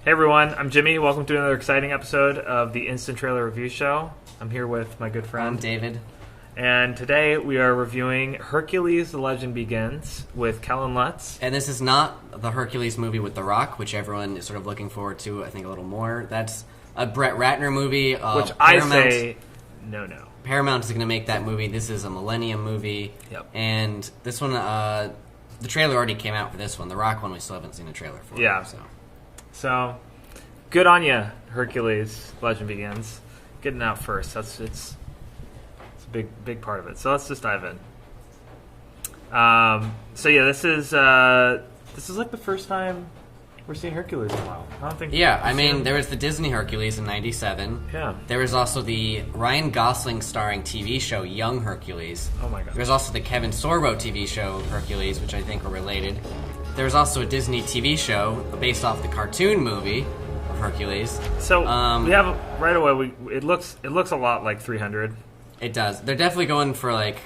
Hey everyone, I'm Jimmy. Welcome to another exciting episode of the Instant Trailer Review Show. I'm here with my good friend I'm David. And today we are reviewing Hercules: The Legend Begins with Kellan Lutz. And this is not the Hercules movie with The Rock, which everyone is sort of looking forward to, I think, a little more. That's a Brett Ratner movie. Which I say, no. Paramount is going to make that movie. This is a Millennium movie. Yep. And this one, the trailer already came out for this one. The Rock one, we still haven't seen a trailer for. Yeah. So, good on you, Hercules: Legend Begins. Getting out first. It's a big part of it. So let's just dive in. So yeah, this is like the first time we're seeing Hercules in a while. I don't think. Yeah, I mean, there was the Disney Hercules in '97. Yeah. There was also the Ryan Gosling starring TV show Young Hercules. Oh my god. There's also the Kevin Sorbo TV show Hercules, which I think are related. There's also a Disney TV show based off the cartoon movie of Hercules. So we have right away. It looks a lot like 300. It does. They're definitely going for like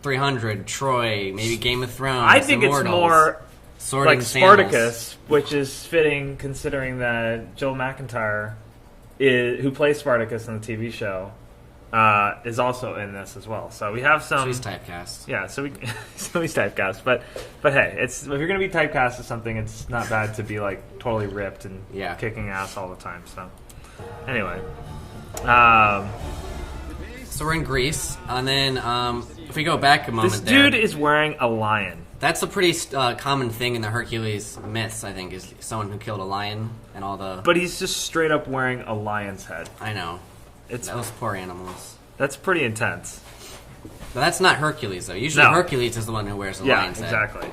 300, Troy, maybe Game of Thrones. I think Immortals, it's more Sorting like Sandals. Spartacus, which is fitting considering that Joel McIntyre, who plays Spartacus in the TV show, is also in this as well. So we have some. So he's typecast. Yeah, so he's typecast. But hey, if you're going to be typecast as something, it's not bad to be like totally ripped and kicking ass all the time. So anyway, so we're in Greece, and then if we go back a moment, this dude is wearing a lion. That's a pretty common thing in the Hercules myths, I think, is someone who killed a lion and all the. But he's just straight up wearing a lion's head. I know. Those poor animals. That's pretty intense. But that's not Hercules, though. Usually Hercules is the one who wears the lion's head. Yeah, exactly.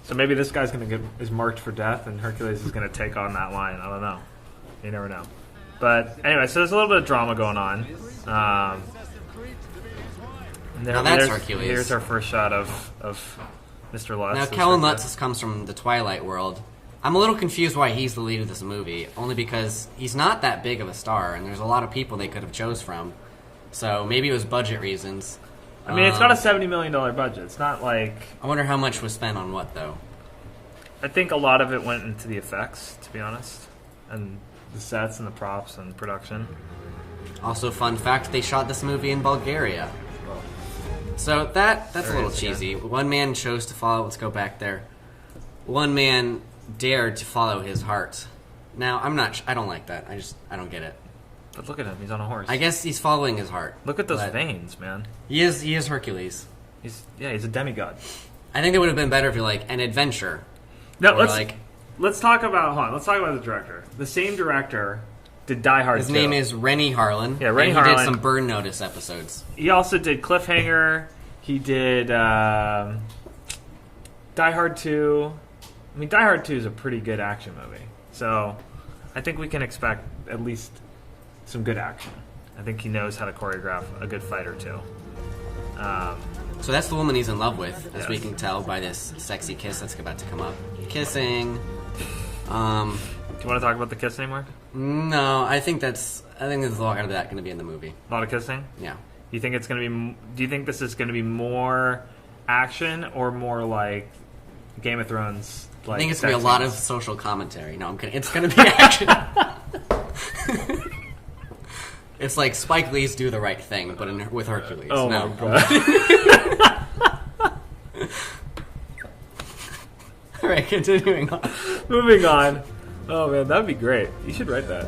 So maybe this guy's going to get is marked for death, and Hercules is going to take on that lion. I don't know. You never know. But anyway, so there's a little bit of drama going on. Now that's Hercules. Here's our first shot of Mr. Lutz. Now Kellan Lutz comes from the Twilight world. I'm a little confused why he's the lead of this movie, only because he's not that big of a star, and there's a lot of people they could have chose from. So maybe it was budget reasons. I mean, it's got a $70 million budget. It's not like... I wonder how much was spent on what, though? I think a lot of it went into the effects, to be honest, and the sets and the props and production. Also, fun fact, they shot this movie in Bulgaria. So that's a little cheesy. One man chose to follow... Let's go back there. One man dared to follow his heart. Now, I don't like that. I don't get it. But look at him. He's on a horse. I guess he's following his heart. Look at those veins, man. He is Hercules. He's a demigod. I think it would have been better if you're like an adventure. No, let's talk about the director. The same director did Die Hard 2. His name is Rennie Harlan. Yeah, Rennie Harlan. He Harlan. did some Burn Notice episodes. He also did Cliffhanger. He did Die Hard 2. I mean, Die Hard 2 is a pretty good action movie. So I think we can expect at least some good action. I think he knows how to choreograph a good fight or two. So that's the woman he's in love with, as we can tell by this sexy kiss that's about to come up. Kissing. Do you want to talk about the kiss anymore? No, I think there's a lot of that going to be in the movie. A lot of kissing? Yeah. Do you think this is going to be more action or more like Game of Thrones? Like, I think it's going to be a lot of social commentary. No, I'm kidding. It's going to be action. It's like Spike Lee's Do the Right Thing, but with Hercules. Oh, no. my God. All right, continuing on. Moving on. Oh, man, that would be great. You should write that.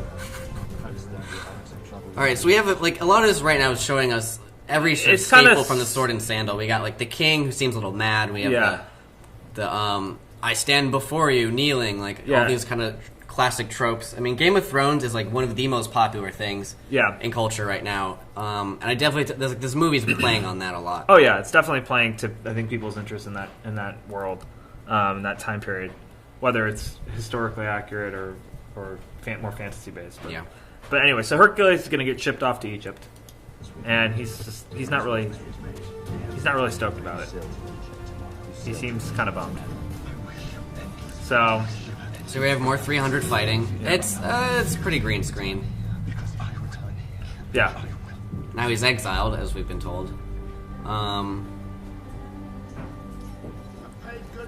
All right, so we have a lot of this right now is showing us every staple from the Sword and Sandal. We got like the king who seems a little mad. We have the I stand before you kneeling, all these kind of classic tropes. I mean, Game of Thrones is like one of the most popular things in culture right now. And I definitely this movie's been playing on that a lot. Oh yeah, it's definitely playing to I think people's interest in that world, in that time period, whether it's historically accurate or more fantasy based. But anyway, so Hercules is going to get shipped off to Egypt, and he's not really stoked about it. He seems kind of bummed. So we have more 300 fighting. It's pretty green screen. Yeah. Now he's exiled, as we've been told.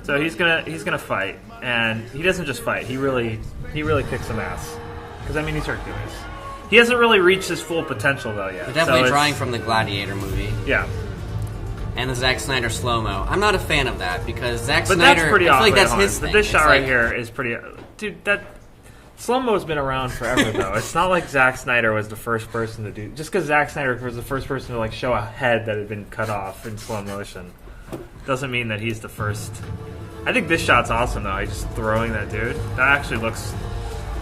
So he's gonna fight. and he doesn't just fight. He really kicks some ass. Because I mean, he's Hercules. He hasn't really reached his full potential though yet. They're definitely drawing from the Gladiator movie. Yeah. And the Zack Snyder slow-mo. I'm not a fan of that because Zack but Snyder. That's pretty I feel like that's his thing. But this shot right here is pretty. Dude, that slow-mo's been around forever though. It's not like Zack Snyder was the first person to do. Just because Zack Snyder was the first person to like show a head that had been cut off in slow motion, doesn't mean that he's the first. I think this shot's awesome though. He's just throwing that dude. That actually looks.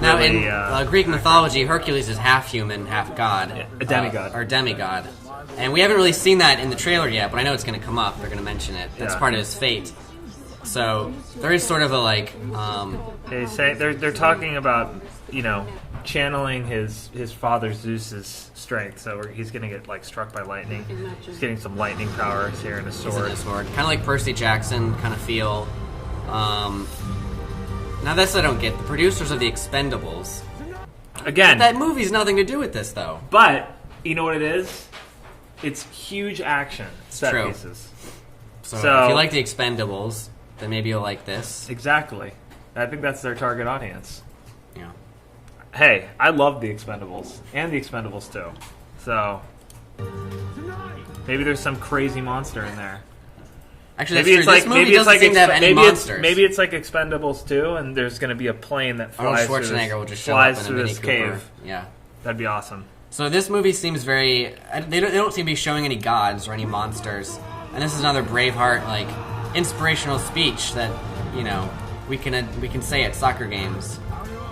Now, really, in Greek mythology, Hercules is half human, half god. Yeah, a demigod. Or demigod. And we haven't really seen that in the trailer yet, but I know it's going to come up. They're going to mention it. That's part of his fate. So there is sort of a like. They say they're talking about channeling his father Zeus's strength. So he's going to get like struck by lightning. He's getting some lightning powers here in his sword. Kind of like Percy Jackson kind of feel. Now this I don't get. The producers of The Expendables. Again, that movie's nothing to do with this though. But you know what it is? It's huge action set pieces. So if you like The Expendables, then maybe you'll like this. Exactly. I think that's their target audience. Yeah. Hey, I love The Expendables and The Expendables 2. So maybe there's some crazy monster in there. Actually, maybe it's like maybe it's like monsters. Maybe it's like Expendables 2, and there's going to be a plane that flies through this cave. Yeah, that'd be awesome. So this movie seems very. They don't seem to be showing any gods or any monsters, and this is another Braveheart like inspirational speech that we can say at soccer games,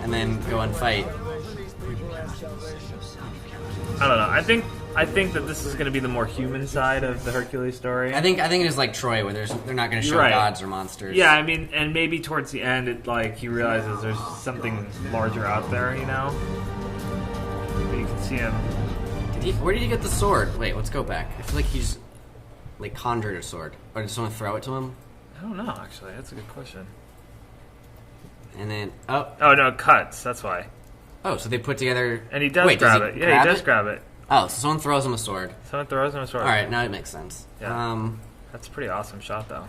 and then go and fight. I don't know. I think that this is going to be the more human side of the Hercules story. I think it is like Troy, where they're not going to show gods or monsters. Yeah, I mean, and maybe towards the end, he realizes there's something larger out there. You can see him. Where did he get the sword? Wait, let's go back. I feel like he's like conjured a sword, or did someone throw it to him? I don't know. Actually, that's a good question. And then oh no, it cuts. That's why. Oh, so they put together. And he does grab it. Yeah, he does grab it. Oh, so someone throws him a sword. Someone throws him a sword. All right, now it makes sense. Yeah. That's a pretty awesome shot, though.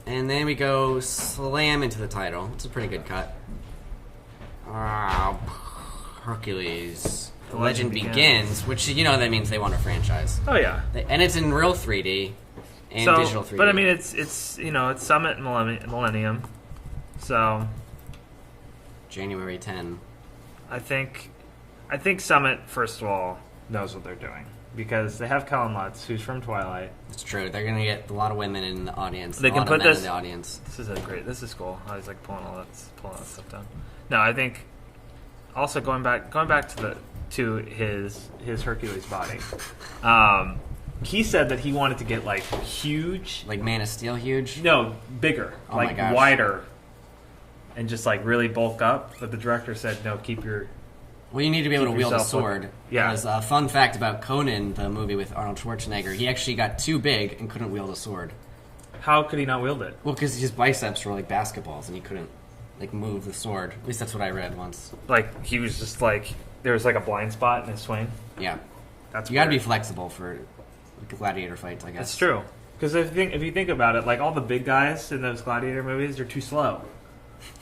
And then we go slam into the title. It's a pretty good cut. Hercules. The Legend Begins, which that means they want a franchise. Oh yeah. And it's in real 3D and digital 3D. But I mean, it's Summit and Millennium. So January 10. I think Summit, first of all, knows what they're doing. Because they have Kellan Lutz, who's from Twilight. It's true. They're going to get a lot of women in the audience. They can put this in the audience. This is cool. I was like pulling all that stuff down. No, I think also going back to his Hercules body. He said that he wanted to get like huge, like Man of Steel huge. No, bigger, oh like wider, and just like really bulk up. But the director said, no, keep your. Well, you need to be able to wield a sword. Yeah. As a fun fact about Conan, the movie with Arnold Schwarzenegger, he actually got too big and couldn't wield a sword. How could he not wield it? Well, because his biceps were like basketballs, and he couldn't move the sword. At least that's what I read once. Like he was just like there was like a blind spot in his swing. Yeah, that's you got to be flexible for gladiator fights, I guess. That's true. Because if you think about it, like all the big guys in those gladiator movies, they're too slow.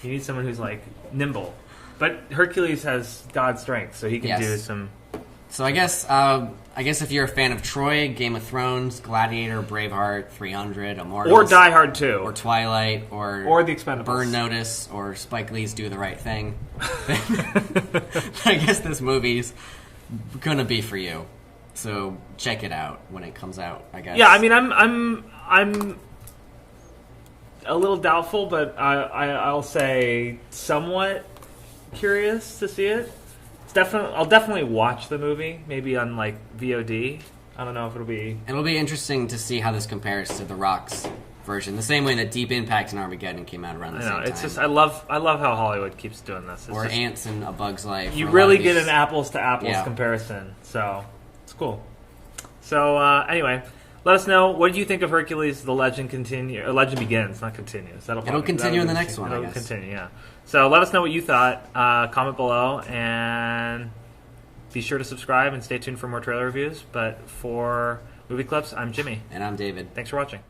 You need someone who's like nimble. But Hercules has God strength, so he can do some. So I guess if you're a fan of Troy, Game of Thrones, Gladiator, Braveheart, 300, Immortals, or Die Hard 2, or Twilight, or The Expendables, Burn Notice, or Spike Lee's Do the Right Thing, I guess this movie's gonna be for you. So check it out when it comes out, I guess. Yeah, I mean, I'm a little doubtful, but I'll say somewhat curious to see it. I'll definitely watch the movie, maybe on like VOD. I don't know if it'll be interesting to see how this compares to The Rock's version. The same way that Deep Impact and Armageddon came out around the same time. It's just I love how Hollywood keeps doing this. Or Ants and A Bug's Life. You really get an apples to apples comparison, so it's cool. So anyway, let us know, what do you think of Hercules? The Legend Legend Begins, not continues. It'll continue in the next one. It'll continue, yeah. So let us know what you thought. Comment below and be sure to subscribe and stay tuned for more trailer reviews. But for Movie Clips, I'm Jimmy. And I'm David. Thanks for watching.